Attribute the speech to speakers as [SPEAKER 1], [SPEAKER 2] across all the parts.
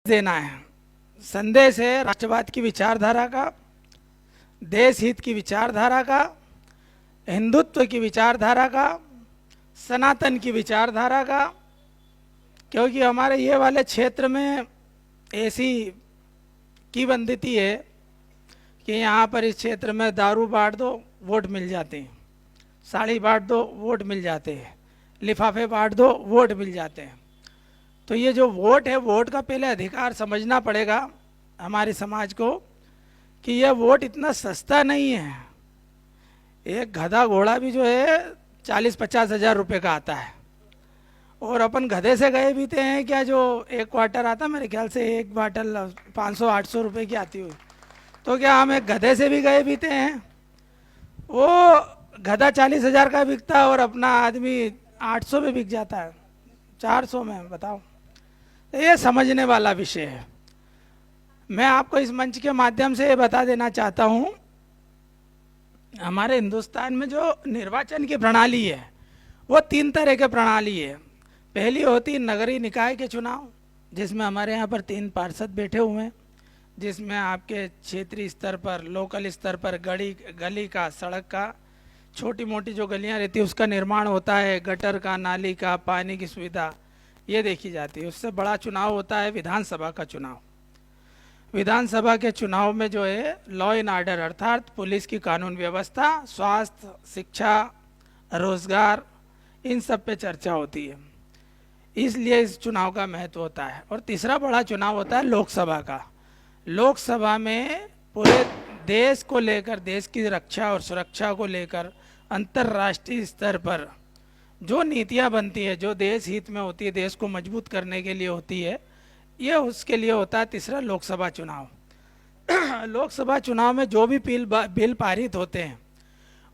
[SPEAKER 1] देना है। संदेश है राष्ट्रवाद की विचारधारा का, देश हित की विचारधारा का, हिंदुत्व की विचारधारा का, सनातन की विचारधारा का। क्योंकि हमारे ये वाले क्षेत्र में ऐसी किंवदंती है कि यहाँ पर इस क्षेत्र में दारू बांट दो वोट मिल जाते हैं, साड़ी बांट दो वोट मिल जाते हैं, लिफाफे बांट दो वोट मिल जाते हैं। तो ये जो वोट है, वोट का पहले अधिकार समझना पड़ेगा हमारे समाज को कि यह वोट इतना सस्ता नहीं है। एक गधा घोड़ा भी जो है 40-50 हज़ार रुपये का आता है, और अपन गधे से गए भी थे हैं क्या, जो एक क्वार्टर आता मेरे ख्याल से एक बाटल 500-800 रुपये की आती हुई। तो क्या हम एक गधे से भी गए बीते हैं? वो गधा 40 हज़ार का बिकता है और अपना आदमी 800 में बिक जाता है, 400 में। बताओ, ये समझने वाला विषय है। मैं आपको इस मंच के माध्यम से ये बता देना चाहता हूँ, हमारे हिंदुस्तान में जो निर्वाचन की प्रणाली है वो 3 तरह के प्रणाली है। पहली होती नगरीय निकाय के चुनाव, जिसमें हमारे यहाँ पर 3 पार्षद बैठे हुए हैं, जिसमें आपके क्षेत्रीय स्तर पर, लोकल स्तर पर गली का, सड़क का, छोटी मोटी जो गलियाँ रहती है उसका निर्माण होता है, गटर का, नाली का, पानी की सुविधा ये देखी जाती है। उससे बड़ा चुनाव होता है विधानसभा का चुनाव। विधानसभा के चुनाव में जो है लॉ एंड ऑर्डर अर्थात पुलिस की कानून व्यवस्था, स्वास्थ्य, शिक्षा, रोजगार, इन सब पे चर्चा होती है, इसलिए इस चुनाव का महत्व होता है। और तीसरा बड़ा चुनाव होता है लोकसभा का। लोकसभा में पूरे देश को लेकर, देश की रक्षा और सुरक्षा को लेकर अंतर्राष्ट्रीय स्तर पर जो नीतियां बनती है, जो देश हित में होती है, देश को मजबूत करने के लिए होती है, ये उसके लिए होता है तीसरा लोकसभा चुनाव। लोकसभा चुनाव में जो भी बिल पारित होते हैं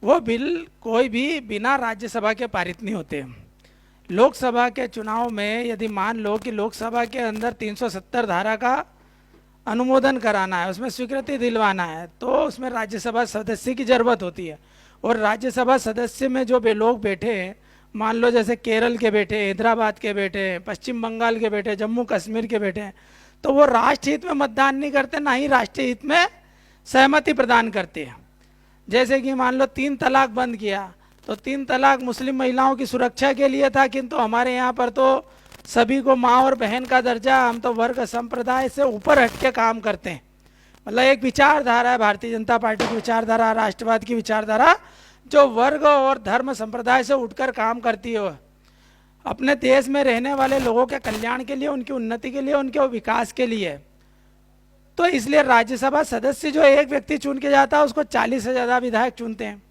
[SPEAKER 1] वो बिल कोई भी बिना राज्यसभा के पारित नहीं होते। लोकसभा के चुनाव में यदि मान लो कि लोकसभा के अंदर 370 धारा का अनुमोदन कराना है, उसमें स्वीकृति दिलवाना है, तो उसमें राज्यसभा सदस्य की जरूरत होती है। और राज्यसभा सदस्य में जो लोग बैठे हैं, मान लो जैसे केरल के बैठे, हैदराबाद के बैठे, पश्चिम बंगाल के बैठे, जम्मू कश्मीर के बैठे, तो वो राष्ट्र हित में मतदान नहीं करते, ना ही राष्ट्रीय हित में सहमति प्रदान करते हैं। जैसे कि मान लो 3 तलाक बंद किया, तो 3 तलाक मुस्लिम महिलाओं की सुरक्षा के लिए था, किंतु हमारे यहाँ पर तो सभी को माँ और बहन का दर्जा, हम तो वर्ग संप्रदाय से ऊपर हट के काम करते हैं। मतलब एक विचारधारा है भारतीय जनता पार्टी की विचारधारा, राष्ट्रवाद की विचारधारा, जो वर्ग और धर्म संप्रदाय से उठकर काम करती है, अपने देश में रहने वाले लोगों के कल्याण के लिए, उनकी उन्नति के लिए, उनके विकास के लिए। तो इसलिए राज्यसभा सदस्य जो एक व्यक्ति चुन के जाता है, उसको 40 से ज़्यादा विधायक चुनते हैं,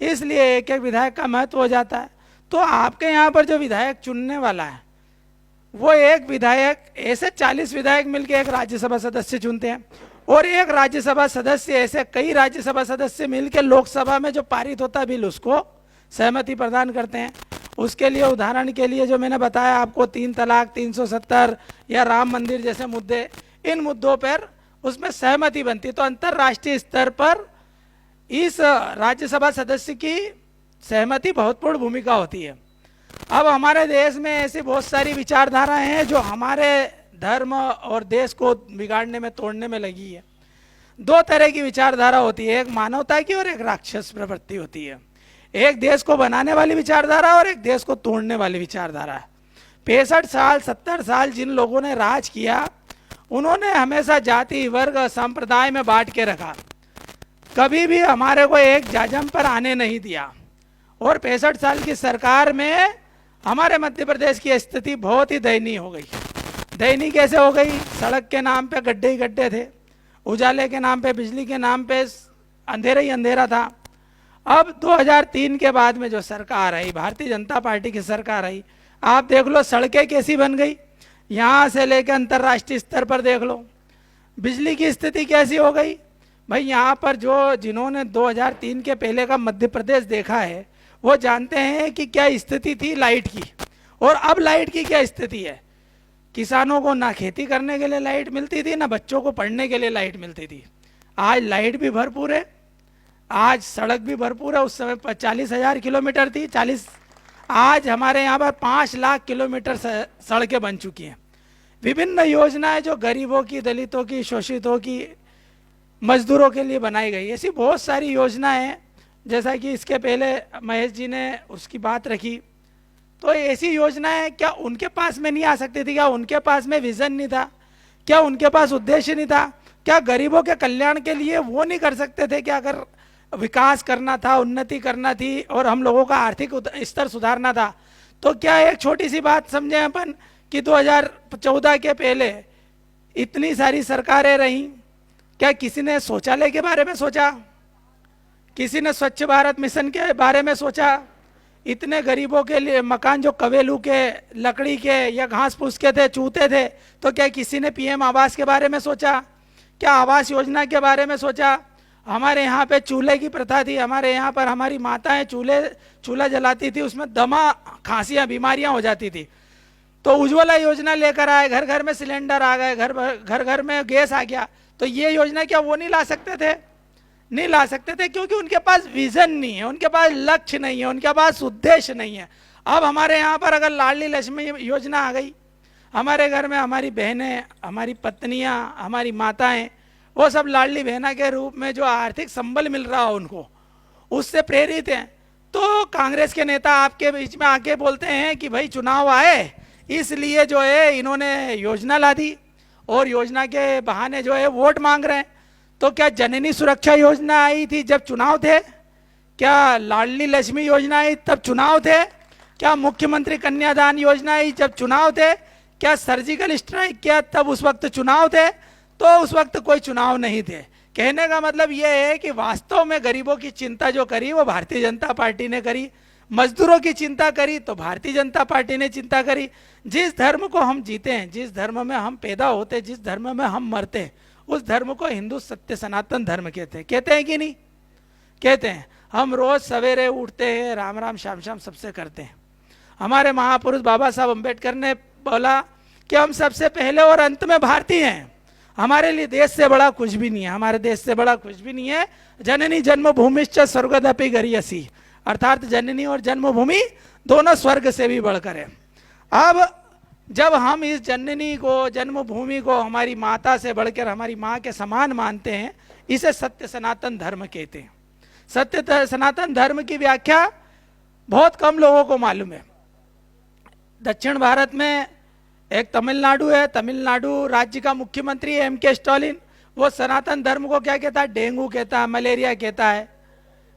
[SPEAKER 1] इसलिए एक एक विधायक का महत्व हो जाता है। तो आपके यहाँ पर जो विधायक चुनने वाला है वो एक विधायक, ऐसे 40 विधायक मिलकर एक राज्यसभा सदस्य चुनते हैं, और एक राज्यसभा सदस्य ऐसे कई राज्यसभा सदस्य मिलकर लोकसभा में जो पारित होता है बिल, उसको सहमति प्रदान करते हैं। उसके लिए उदाहरण के लिए जो मैंने बताया आपको, 3 तलाक, 370 या राम मंदिर जैसे मुद्दे, इन मुद्दों पर उसमें सहमति बनती है। तो अंतर्राष्ट्रीय स्तर पर इस राज्यसभा सदस्य की सहमति बहुत पूर्ण भूमिका होती है। अब हमारे देश में ऐसी बहुत सारी विचारधाराएं हैं जो हमारे धर्म और देश को बिगाड़ने में, तोड़ने में लगी है। 2 तरह की विचारधारा होती है, एक मानवता की और एक राक्षस प्रवृत्ति होती है। एक देश को बनाने वाली विचारधारा और एक देश को तोड़ने वाली विचारधारा है। 65 साल 70 साल जिन लोगों ने राज किया, उन्होंने हमेशा जाति, वर्ग, संप्रदाय में बांट के रखा, कभी भी हमारे को एक जाजम पर आने नहीं दिया। और 65 साल की सरकार में हमारे मध्य प्रदेश की स्थिति बहुत ही दयनीय हो गई। दयनीय कैसे हो गई? सड़क के नाम पे गड्ढे ही गड्ढे थे, उजाले के नाम पे, बिजली के नाम पे अंधेरा ही अंधेरा था। अब 2003 के बाद में जो सरकार आई, भारतीय जनता पार्टी की सरकार आई, आप देख लो सड़कें कैसी बन गई, यहाँ से लेकर अंतर्राष्ट्रीय स्तर पर देख लो। बिजली की स्थिति कैसी हो गई भाई, यहाँ पर जो जिन्होंने 2003 के पहले का मध्य प्रदेश देखा है वो जानते हैं कि क्या स्थिति थी लाइट की, और अब लाइट की क्या स्थिति है। किसानों को ना खेती करने के लिए लाइट मिलती थी, ना बच्चों को पढ़ने के लिए लाइट मिलती थी। आज लाइट भी भरपूर है, आज सड़क भी भरपूर है। उस समय 40,000 किलोमीटर थी, 40, आज हमारे यहाँ पर 5 लाख किलोमीटर सड़कें बन चुकी हैं। विभिन्न योजनाएं जो गरीबों की, दलितों की, शोषितों की, मजदूरों के लिए बनाई गई, ऐसी बहुत सारी योजनाएं हैं। जैसा कि इसके पहले महेश जी ने उसकी बात रखी, तो ऐसी योजनाएं क्या उनके पास में नहीं आ सकती थी? क्या उनके पास में विजन नहीं था? क्या उनके पास उद्देश्य नहीं था? क्या गरीबों के कल्याण के लिए वो नहीं कर सकते थे? क्या अगर विकास करना था, उन्नति करना थी और हम लोगों का आर्थिक स्तर सुधारना था, तो क्या एक छोटी सी बात समझें अपन कि 2014 के पहले इतनी सारी सरकारें रहीं, क्या किसी ने शौचालय के बारे में सोचा? किसी ने स्वच्छ भारत मिशन के बारे में सोचा? इतने गरीबों के लिए मकान जो कवेलू के, लकड़ी के या घास फूस के थे, चूते थे, तो क्या किसी ने पीएम आवास के बारे में सोचा? क्या आवास योजना के बारे में सोचा? हमारे यहाँ पे चूल्हे की प्रथा थी, हमारे यहाँ पर हमारी माताएं चूल्हा जलाती थी, उसमें दमा, खांसियाँ, बीमारियाँ हो जाती थी। तो उज्ज्वला योजना लेकर आए, घर घर में सिलेंडर आ गए, घर घर में गैस आ गया। तो ये योजना क्या वो नहीं ला सकते थे? नहीं ला सकते थे, क्योंकि उनके पास विजन नहीं है, उनके पास लक्ष्य नहीं है, उनके पास उद्देश्य नहीं है। अब हमारे यहाँ पर अगर लाडली लक्ष्मी योजना आ गई, हमारे घर में हमारी बहनें, हमारी पत्नियाँ, हमारी माताएं, वो सब लाडली बहना के रूप में जो आर्थिक संबल मिल रहा हो उनको, उससे प्रेरित हैं। तो कांग्रेस के नेता आपके बीच में आके बोलते हैं कि भाई चुनाव आए, इसलिए जो है इन्होंने योजना ला दी और योजना के बहाने जो है वोट मांग रहे हैं। तो क्या जननी सुरक्षा योजना आई थी जब चुनाव थे? क्या लाडली लक्ष्मी योजना आई तब चुनाव थे? क्या मुख्यमंत्री कन्यादान योजना आई जब चुनाव थे? क्या सर्जिकल स्ट्राइक किया तब उस वक्त चुनाव थे? तो उस वक्त कोई चुनाव नहीं थे। कहने का मतलब यह है कि वास्तव में गरीबों की चिंता जो करी वो भारतीय जनता पार्टी ने करी, मजदूरों की चिंता करी तो भारतीय जनता पार्टी ने चिंता करी। जिस धर्म को हम जीते हैं, जिस धर्म में हम पैदा होते हैं, जिस धर्म में हम मरते हैं, उस धर्म को हिंदू सत्य सनातन धर्म कहते हैं कि नहीं कहते हैं? हम रोज सवेरे उठते हैं, राम राम श्याम श्याम सबसे करते हैं। हमारे महापुरुष बाबा साहब अम्बेडकर ने बोला कि हम सबसे पहले और अंत में भारतीय हैं। हमारे लिए देश से बड़ा कुछ भी नहीं है, हमारे देश से बड़ा कुछ भी नहीं है। जननी जन्मभूमिश्च स्वर्गदपि गरीयसी, अर्थात जननी और जन्मभूमि दोनों स्वर्ग से भी बढ़कर है। अब जब हम इस जननी को, जन्मभूमि को हमारी माता से बढ़कर हमारी माँ के समान मानते हैं, इसे सत्य सनातन धर्म कहते हैं। सत्य सनातन धर्म की व्याख्या बहुत कम लोगों को मालूम है। दक्षिण भारत में एक तमिलनाडु है, तमिलनाडु राज्य का मुख्यमंत्री है एम के स्टालिन। वो सनातन धर्म को क्या कहता है? डेंगू कहता है, मलेरिया कहता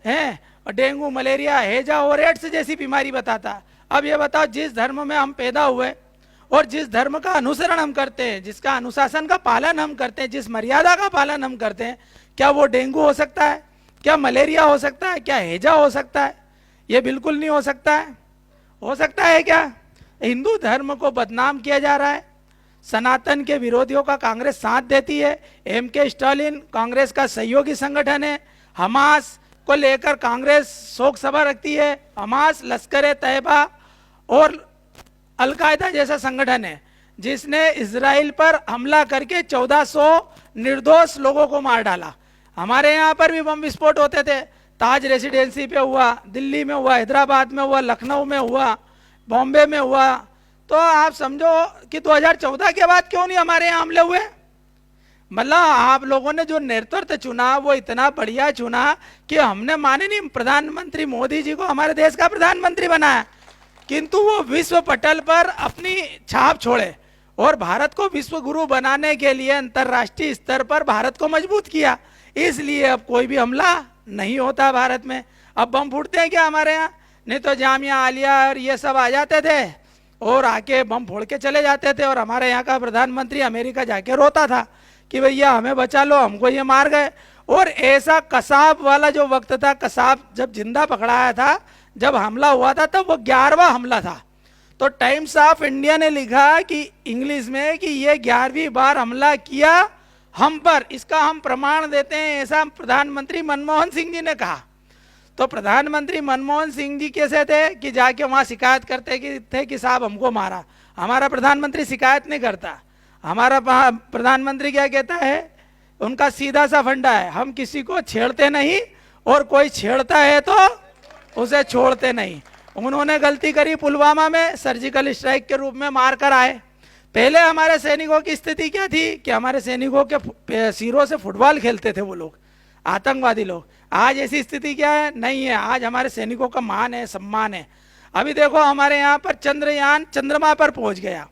[SPEAKER 1] है और डेंगू, मलेरिया, हैजा और एड्स जैसी बीमारी बताता है। अब ये बताओ, जिस धर्म में हम पैदा हुए और जिस धर्म का अनुसरण हम करते हैं, जिसका अनुशासन का पालन हम करते हैं, जिस मर्यादा का पालन हम करते हैं, क्या वो डेंगू हो सकता है? क्या मलेरिया हो सकता है? क्या हैजा हो सकता है? ये बिल्कुल नहीं हो सकता है। हो सकता है क्या? हिंदू धर्म को बदनाम किया जा रहा है। सनातन के विरोधियों का कांग्रेस साथ देती है। एम के स्टालिन कांग्रेस का सहयोगी संगठन है। हमास को लेकर कांग्रेस शोक सभा रखती है। हमास लश्कर तैयबा और अलकायदा जैसा संगठन है जिसने इजराइल पर हमला करके 1400 निर्दोष लोगों को मार डाला। हमारे यहाँ पर भी बम विस्फोट होते थे, ताज रेसिडेंसी पे हुआ, दिल्ली में हुआ, हैदराबाद में हुआ, लखनऊ में हुआ, बॉम्बे में हुआ। तो आप समझो कि 2014 के बाद क्यों नहीं हमारे यहाँ हमले हुए? मतलब आप लोगों ने जो नेतृत्व चुना वो इतना बढ़िया चुना कि हमने माननीय प्रधानमंत्री मोदी जी को हमारे देश का प्रधानमंत्री बनाया, किंतु वो विश्व पटल पर अपनी छाप छोड़े और भारत को विश्व गुरु बनाने के लिए अंतर्राष्ट्रीय स्तर पर भारत को मजबूत किया। इसलिए अब कोई भी हमला नहीं होता भारत में। अब बम फूटते हैं क्या हमारे यहाँ? नहीं तो जामिया आलिया और ये सब आ जाते थे और आके बम फोड़ के चले जाते थे और हमारे यहाँ का प्रधानमंत्री अमेरिका जाके रोता था कि भैया हमें बचा लो, हमको ये मार गए। और ऐसा कसाब वाला जो वक्त था, कसाब जब जिंदा पकड़ाया था, जब हमला हुआ था, तब वो 11वां हमला था। तो टाइम्स ऑफ इंडिया ने लिखा कि इंग्लिश में कि ये 11वीं बार हमला किया हम पर, इसका हम प्रमाण देते हैं, ऐसा प्रधानमंत्री मनमोहन सिंह जी ने कहा। तो प्रधानमंत्री मनमोहन सिंह जी कैसे थे कि जाके वहाँ शिकायत करते थे कि साहब हमको मारा? हमारा प्रधानमंत्री शिकायत नहीं करता। हमारा प्रधानमंत्री क्या कहता है? उनका सीधा सा फंडा है, हम किसी को छेड़ते नहीं और कोई छेड़ता है तो उसे छोड़ते नहीं। उन्होंने गलती करी, पुलवामा में सर्जिकल स्ट्राइक के रूप में मार कर आए। पहले हमारे सैनिकों की स्थिति क्या थी कि हमारे सैनिकों के सिरों से फुटबॉल खेलते थे वो लोग, आतंकवादी लोग। आज ऐसी स्थिति क्या है? नहीं है। आज हमारे सैनिकों का मान है, सम्मान है। अभी देखो हमारे यहाँ पर चंद्रयान चंद्रमा पर पहुंच गया।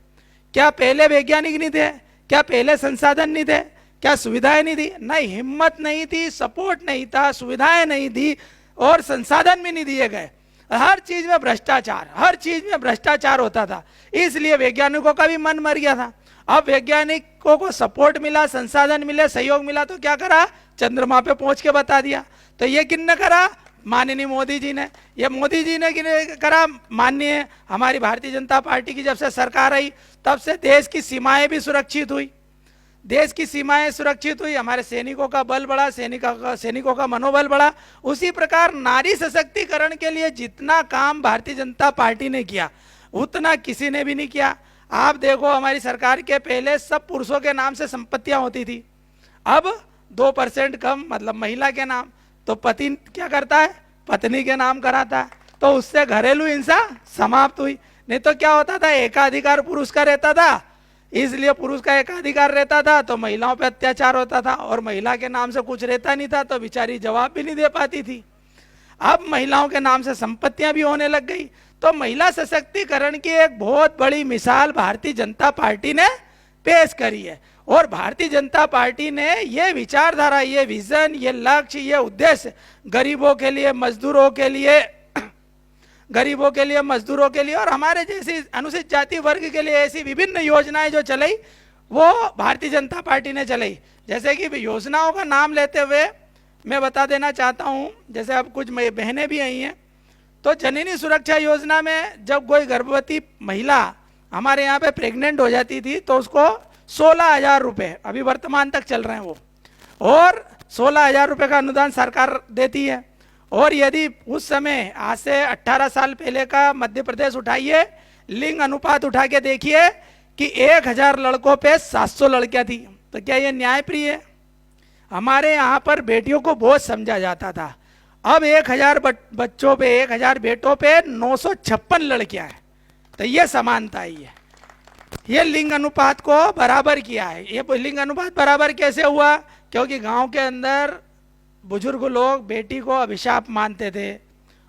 [SPEAKER 1] क्या पहले वैज्ञानिक नहीं थे? क्या पहले संसाधन नहीं थे? क्या सुविधाएं नहीं थी? नहीं, हिम्मत नहीं थी, सपोर्ट नहीं था, सुविधाएं नहीं थी और संसाधन भी नहीं दिए गए। हर चीज में भ्रष्टाचार, हर चीज में भ्रष्टाचार होता था, इसलिए वैज्ञानिकों का भी मन मर गया था। अब वैज्ञानिकों को सपोर्ट मिला, संसाधन मिले, सहयोग मिला, तो क्या करा? चंद्रमा पे पहुंच के बता दिया। तो ये किसने करा? माननीय मोदी जी ने। ये मोदी जी ने करा। माननीय हमारी भारतीय जनता पार्टी की जब से सरकार आई तब से देश की सीमाएं भी सुरक्षित हुई, देश की सीमाएं सुरक्षित हुई, हमारे सैनिकों का बल बढ़ा, सैनिकों का मनोबल बढ़ा। उसी प्रकार नारी सशक्तिकरण के लिए जितना काम भारतीय जनता पार्टी ने किया उतना किसी ने भी नहीं किया। आप देखो हमारी सरकार के पहले सब पुरुषों के नाम से संपत्तियां होती थी, अब 2% कम, मतलब महिला के नाम। तो पति क्या करता है? पत्नी के नाम कराता है। तो उससे घरेलू हिंसा समाप्त हुई। नहीं तो क्या होता था? एकाधिकार पुरुष का रहता था, इसलिए पुरुष का एकाधिकार रहता था तो महिलाओं पे अत्याचार होता था, और महिला के नाम से कुछ रहता नहीं था तो बेचारी जवाब भी नहीं दे पाती थी। अब महिलाओं के नाम से संपत्तियां भी होने लग गई। तो महिला सशक्तिकरण की एक बहुत बड़ी मिसाल भारतीय जनता पार्टी ने पेश करी है। और भारतीय जनता पार्टी ने ये विचारधारा, ये विजन, ये लक्ष्य, ये उद्देश्य गरीबों के लिए, मजदूरों के लिए, गरीबों के लिए, मजदूरों के लिए और हमारे जैसी अनुसूचित जाति वर्ग के लिए ऐसी विभिन्न योजनाएं जो चलाई वो भारतीय जनता पार्टी ने चलाई। जैसे कि योजनाओं का नाम लेते हुए मैं बता देना चाहता हूं, जैसे अब कुछ बहनें भी आई हैं, तो जननी सुरक्षा योजना में जब कोई गर्भवती महिला हमारे यहाँ पे प्रेग्नेंट हो जाती थी तो उसको 16,000 रुपये अभी वर्तमान तक चल रहे हैं वो, और 16,000 रुपये का अनुदान सरकार देती है। और यदि उस समय आज से 18 साल पहले का मध्य प्रदेश उठाइए, लिंग अनुपात उठा के देखिए कि 1,000 लड़कों पे 700 लड़कियां थी। तो क्या ये न्यायप्रिय है? हमारे यहाँ पर बेटियों को बोझ समझा जाता था, अब 1,000 बच्चों पे, 1,000 बेटों पे 956 लड़कियां हैं। तो ये समानता ही है, ये लिंग अनुपात को बराबर किया है। ये लिंग अनुपात बराबर कैसे हुआ? क्योंकि गांव के अंदर बुजुर्ग लोग बेटी को अभिशाप मानते थे,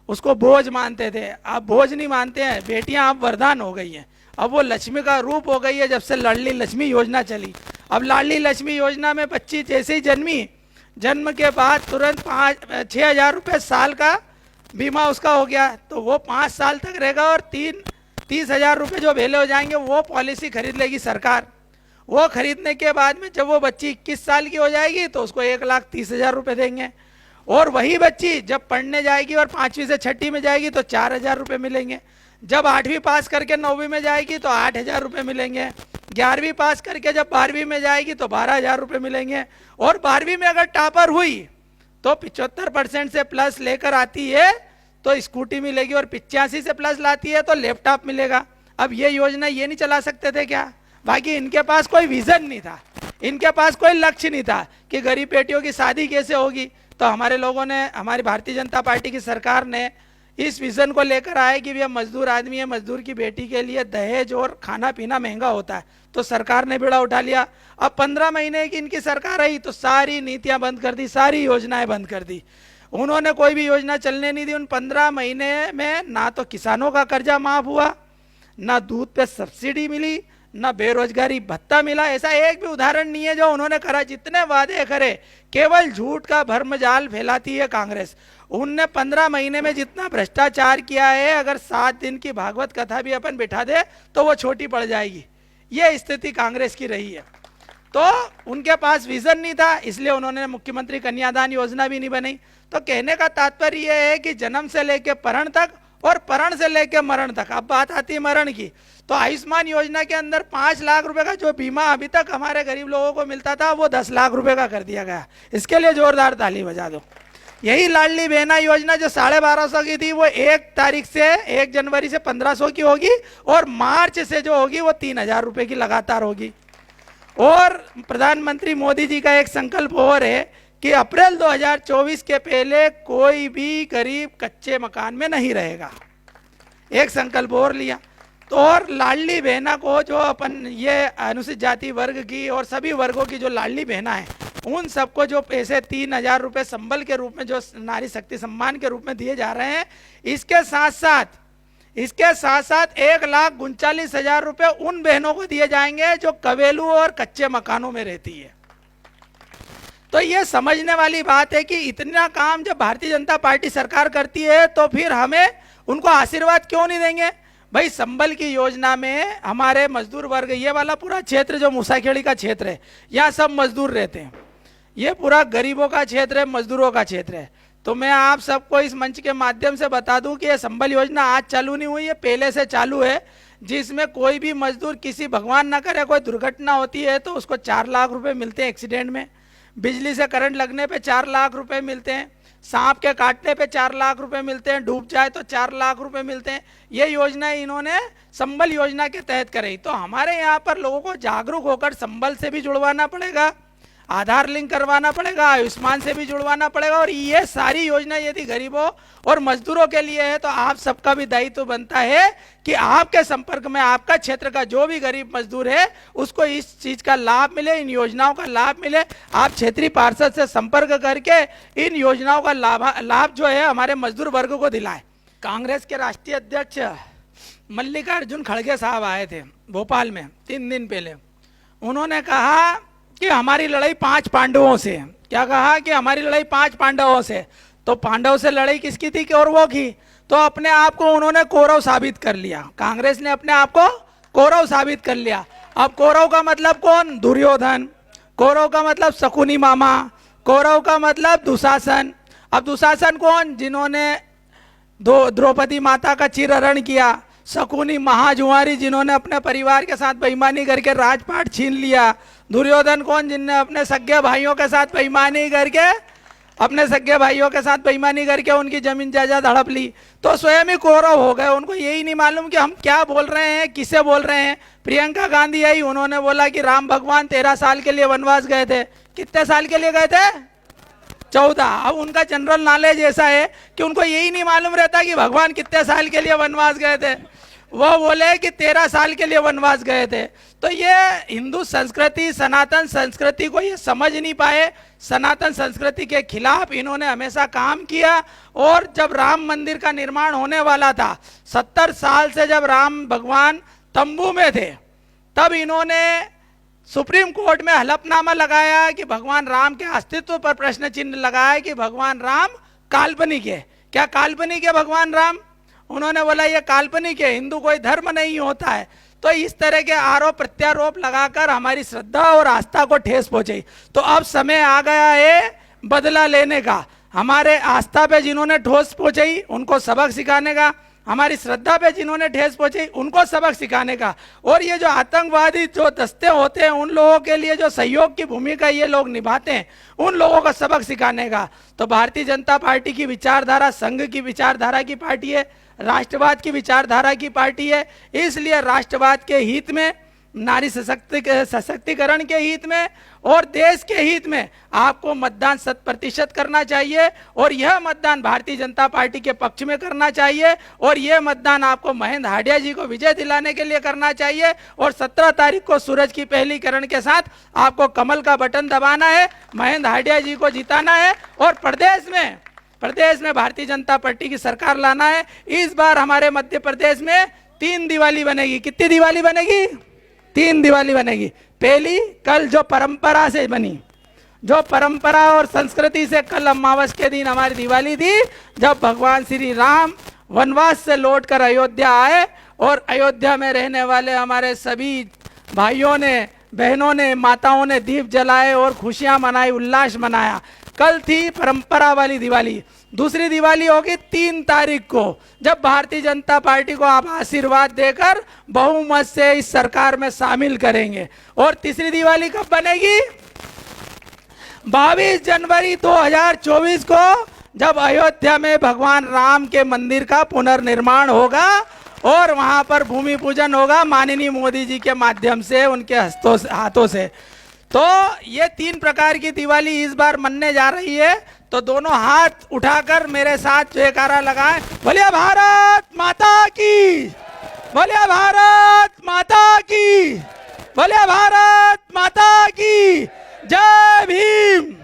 [SPEAKER 1] उसको बोझ मानते थे। अब बोझ नहीं मानते हैं, बेटियां अब वरदान हो गई हैं, अब वो लक्ष्मी का रूप हो गई है जब से लाडली लक्ष्मी योजना चली। अब लाडली लक्ष्मी योजना में बच्ची जैसे ही जन्मी, जन्म के बाद तुरंत 6,000 रुपये साल का बीमा उसका हो गया, तो वो 5 साल तक रहेगा और 30,000 रुपये जो भेले हो जाएंगे वो पॉलिसी खरीद लेगी सरकार। वो खरीदने के बाद में जब वो बच्ची 21 साल की हो जाएगी तो उसको 1,30,000 रुपये देंगे, और वही बच्ची जब पढ़ने जाएगी और 5वीं से 6ठी में जाएगी तो 4,000 रुपये मिलेंगे। जब 8वीं पास करके 9वीं में जाएगी तो 8,000 रुपये मिलेंगे। 11वीं पास करके जब 12वीं में जाएगी तो 12,000 रुपये मिलेंगे। और 12वीं में अगर टॉपर हुई तो 75% से प्लस लेकर आती है तो स्कूटी मिलेगी, और 85 से प्लस लाती है तो लैपटॉप मिलेगा। अब ये योजना ये नहीं चला सकते थे क्या? बाकी इनके पास कोई विजन नहीं था, इनके पास कोई लक्ष्य नहीं था कि गरीब बेटियों की शादी कैसे होगी। तो हमारे लोगों ने, हमारी भारतीय जनता पार्टी की सरकार ने इस विजन को लेकर आए कि भैया मजदूर आदमी है, मजदूर की बेटी के लिए दहेज और खाना पीना महंगा होता है, तो सरकार ने बेड़ा उठा लिया। अब 15 महीने की इनकी सरकार आई तो सारी नीतियां बंद कर दी, सारी योजनाएं बंद कर दी। उन्होंने कोई भी योजना चलने नहीं दी। उन 15 महीने में ना तो किसानों का कर्जा माफ हुआ, ना दूध पे सब्सिडी मिली, ना बेरोजगारी भत्ता मिला। ऐसा एक भी उदाहरण नहीं है जो उन्होंने करा। जितने वादे करे केवल झूठ का भर्मजाल फैलाती है कांग्रेस। उनने 15 महीने में जितना भ्रष्टाचार किया है, अगर 7 दिन की भागवत कथा भी अपन बिठा दे तो वो छोटी पड़ जाएगी। ये स्थिति कांग्रेस की रही है। तो उनके पास विजन नहीं था, इसलिए उन्होंने मुख्यमंत्री कन्यादान योजना भी नहीं बनाई। तो कहने का तात्पर्य यह है कि जन्म से लेकर परण तक और परण से लेकर मरण तक, अब बात आती है मरण की, तो आयुष्मान योजना के अंदर 5 लाख रुपए का जो बीमा अभी तक हमारे गरीब लोगों को मिलता था वो 10 लाख रुपए का कर दिया गया। इसके लिए जोरदार ताली बजा दो। यही लाडली बहना योजना जो 1250 की थी वो 1 जनवरी से 1500 की होगी, और मार्च से जो होगी वो 3,000 रुपए की लगातार होगी। और प्रधानमंत्री मोदी जी का एक संकल्प और है कि अप्रैल 2024 के पहले कोई भी गरीब कच्चे मकान में नहीं रहेगा। एक संकल्प और लिया। तो और लाडली बहना को जो अपन ये अनुसूचित जाति वर्ग की और सभी वर्गों की जो लाडली बहना है, उन सबको जो पैसे 3,000 रुपये संबल के रूप में जो नारी शक्ति सम्मान के रूप में दिए जा रहे हैं, इसके साथ साथ 1,39,000 रुपये उन बहनों को दिए जाएंगे जो कवेलू और कच्चे मकानों में रहती है। तो ये समझने वाली बात है कि इतना काम जब भारतीय जनता पार्टी सरकार करती है तो फिर हमें उनको आशीर्वाद क्यों नहीं देंगे भाई। संबल की योजना में हमारे मजदूर वर्ग, ये वाला पूरा क्षेत्र जो मूसाखेड़ी का क्षेत्र है, यहाँ सब मजदूर रहते हैं, ये पूरा गरीबों का क्षेत्र है, मजदूरों का क्षेत्र है। तो मैं आप सबको इस मंच के माध्यम से बता दूं कि ये संबल योजना आज चालू नहीं हुई है, पहले से चालू है, जिसमें कोई भी मजदूर, किसी भगवान ना करे कोई दुर्घटना होती है तो उसको 4 लाख रुपए मिलते हैं एक्सीडेंट में, बिजली से करंट लगने पे 4 लाख रुपए मिलते हैं, सांप के काटने पे 4 लाख रुपए मिलते हैं, डूब जाए तो 4 लाख रुपए मिलते हैं। ये योजना इन्होंने संबल योजना के तहत कराई। तो हमारे यहाँ पर लोगों को जागरूक होकर संबल से भी जुड़वाना पड़ेगा, आधार लिंक करवाना पड़ेगा, आयुष्मान से भी जुड़वाना पड़ेगा। और ये सारी योजना यदि गरीबों और मजदूरों के लिए है तो आप सबका भी दायित्व बनता है कि आपके संपर्क में आपका क्षेत्र का जो भी गरीब मजदूर है उसको इस चीज का लाभ मिले, इन योजनाओं का लाभ मिले। आप क्षेत्रीय पार्षद से संपर्क करके इन योजनाओं का लाभ जो है हमारे मजदूर वर्ग को दिलाएं। कांग्रेस के राष्ट्रीय अध्यक्ष मल्लिकार्जुन खड़गे साहब आए थे भोपाल में 3 दिन पहले। उन्होंने कहा कि हमारी लड़ाई 5 पांडवों से। क्या कहा कि हमारी लड़ाई 5 पांडवों से। तो पांडव से लड़ाई किसकी थी कि और वो की, तो अपने आप को उन्होंने कौरव साबित कर लिया। कांग्रेस ने अपने आप को कौरव साबित कर लिया। अब कौरव का मतलब कौन? दुर्योधन। कौरव का मतलब शकुनी मामा। कौरव का मतलब दुशासन। अब दुशासन कौन? जिन्होंने द्रौपदी माता का चिरहरण किया। शकुनी महाजुआरी, जिन्होंने अपने परिवार के साथ बेईमानी करके राजपाट छीन लिया। दुर्योधन कौन? जिनने अपने सगे भाइयों के साथ बेईमानी करके उनकी जमीन जायदाद हड़प ली। तो स्वयं ही कौरव हो गए। उनको यही नहीं मालूम कि हम क्या बोल रहे हैं, किसे बोल रहे हैं। प्रियंका गांधी आई, उन्होंने बोला कि राम भगवान 13 साल के लिए वनवास गए थे। कितने साल के लिए गए थे? 14। अब उनका जनरल नॉलेज ऐसा है कि उनको यही नहीं मालूम रहता कि भगवान कितने साल के लिए वनवास गए थे। वो बोले कि 13 साल के लिए वनवास गए थे। तो ये हिंदू संस्कृति, सनातन संस्कृति को ये समझ नहीं पाए। सनातन संस्कृति के खिलाफ इन्होंने हमेशा काम किया। और जब राम मंदिर का निर्माण होने वाला था, 70 साल से जब राम भगवान तंबू में थे, तब इन्होंने सुप्रीम कोर्ट में हलफनामा लगाया कि भगवान राम के अस्तित्व पर प्रश्न चिन्ह लगाया कि भगवान राम काल्पनिक है। क्या काल्पनिक है भगवान राम? उन्होंने बोला ये काल्पनिक है, हिंदू कोई धर्म नहीं होता है। तो इस तरह के आरोप प्रत्यारोप लगाकर हमारी श्रद्धा और आस्था को ठेस पहुंचाई। तो अब समय आ गया है बदला लेने का। हमारे आस्था पे जिन्होंने ठोस पहुंचाई उनको सबक सिखाने का, हमारी श्रद्धा पे जिन्होंने ठेस पहुंचाई उनको सबक सिखाने का। और ये जो आतंकवादी जो दस्ते होते हैं, उन लोगों के लिए जो सहयोग की भूमिका ये लोग निभाते हैं, उन लोगों को सबक सिखाने का। तो भारतीय जनता पार्टी की विचारधारा संघ की विचारधारा की पार्टी है, राष्ट्रवाद की विचारधारा की पार्टी है। इसलिए राष्ट्रवाद के हित में, नारी सशक्तिकरण के हित में और देश के हित में आपको मतदान 100% करना चाहिए। और यह मतदान भारतीय जनता पार्टी के पक्ष में करना चाहिए। और यह मतदान आपको महेंद्र हाडिया जी को विजय दिलाने के लिए करना चाहिए। और 17 तारीख को सूरज की पहली किरण के साथ आपको कमल का बटन दबाना है, महेंद्र हाडिया जी को जिताना है और प्रदेश में भारतीय जनता पार्टी की सरकार लाना है। इस बार हमारे मध्य प्रदेश में 3 दिवाली बनेगी। कितनी दिवाली बनेगी? 3 दिवाली बनेगी। पहली कल जो परंपरा से बनी, जो परंपरा और संस्कृति से, कल अमावस के दिन हमारी दिवाली थी, जब भगवान श्री राम वनवास से लौटकर अयोध्या आए और अयोध्या में रहने वाले हमारे सभी भाइयों ने, बहनों ने, माताओं ने दीप जलाए और खुशियां मनाई, उल्लास मनाया। कल थी परंपरा वाली दिवाली। दूसरी दिवाली होगी 3 तारीख को, जब भारतीय जनता पार्टी को आप आशीर्वाद देकर बहुमत से इस सरकार में शामिल करेंगे। और तीसरी दिवाली कब बनेगी? 22 जनवरी 2024 को, जब अयोध्या में भगवान राम के मंदिर का पुनर्निर्माण होगा और वहां पर भूमि पूजन होगा माननीय मोदी जी के माध्यम से, उनके हाथों से। तो ये 3 प्रकार की दिवाली इस बार मनने जा रही है। तो दोनों हाथ उठाकर मेरे साथ जयकारा लगाएं, बोलिए भारत माता की, बोले भारत माता की, बोले भारत माता की जय भीम।